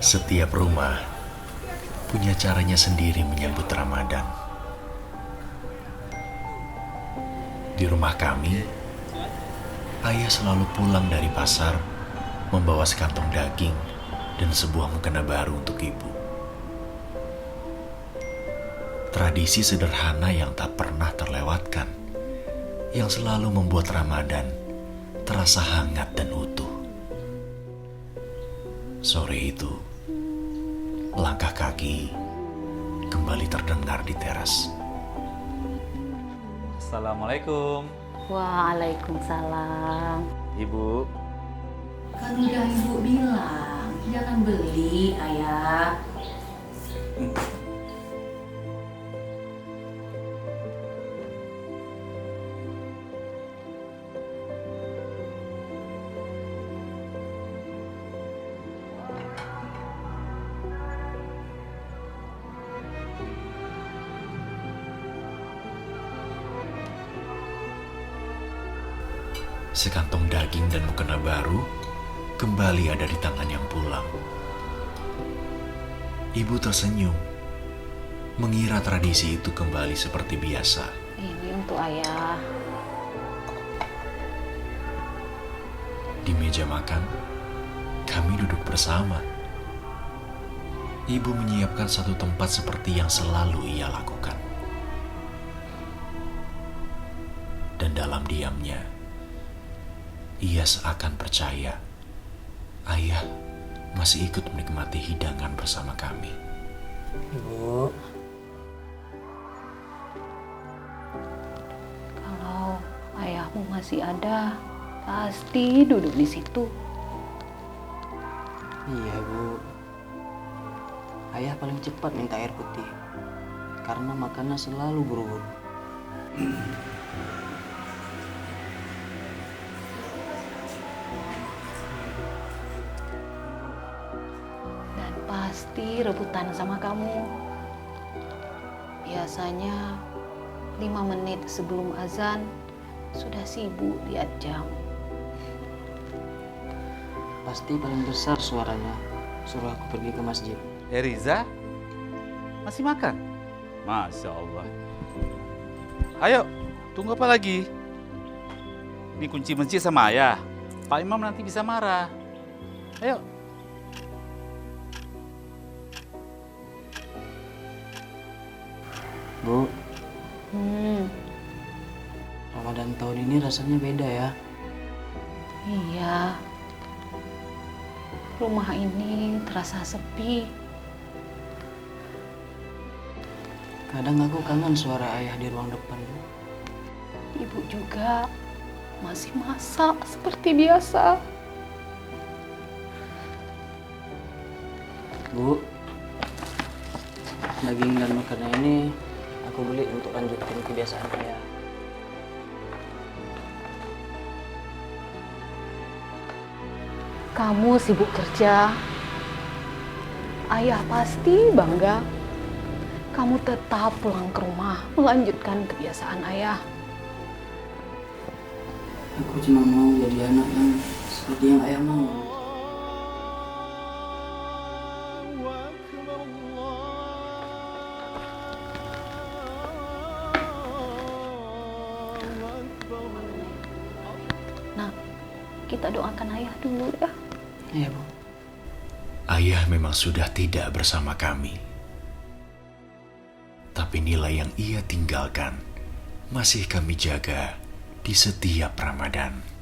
Setiap rumah punya caranya sendiri menyambut Ramadan. Di rumah kami, ayah selalu pulang dari pasar membawa sekantong daging dan sebuah mukena baru untuk ibu. Tradisi sederhana yang tak pernah terlewatkan, yang selalu membuat Ramadan terasa hangat dan utuh. Sore itu, langkah kaki kembali terdengar di teras. Assalamualaikum, Waalaikumsalam. Ibu. Kan udah ibu bilang, jangan beli, ayah. Sekantong daging dan mukena baru kembali ada di tangan yang pulang. Ibu tersenyum, mengira tradisi itu kembali seperti biasa. Ini untuk ayah. Di meja makan, kami duduk bersama. Ibu menyiapkan satu tempat seperti yang selalu ia lakukan. Dan dalam diamnya, ia seakan percaya ayah masih ikut menikmati hidangan bersama kami. Ibu, Kalau ayahmu masih ada, pasti duduk di situ. iya Bu. Ayah paling cepat minta air putih karena makannya selalu buru-buru. Dan pasti rebutan sama kamu. Biasanya 5 menit sebelum azan sudah sibuk lihat jam. Pasti paling besar suaranya suruh aku pergi ke masjid. Riza, masih makan? Masya Allah. Ayo, tunggu apa lagi? Ini kunci masjid sama ayah. Pak Imam nanti bisa marah. Ayo. Bu, Hmm, Ramadan tahun ini rasanya beda ya. iya. Rumah ini terasa sepi. Kadang aku kangen suara ayah di ruang depan. Bu. Ibu juga masih masak seperti biasa. Bu, daging dan makanan ini aku beli untuk lanjutin kebiasaan ayah. Kamu sibuk kerja. Ayah pasti bangga. Kamu tetap pulang ke rumah melanjutkan kebiasaan ayah. Aku cuma mau jadi anak yang seperti yang ayah mau. Nah, kita doakan ayah dulu ya. Iya Bu. Ayah memang sudah tidak bersama kami. Tapi nilai yang ia tinggalkan masih kami jaga di setiap Ramadan.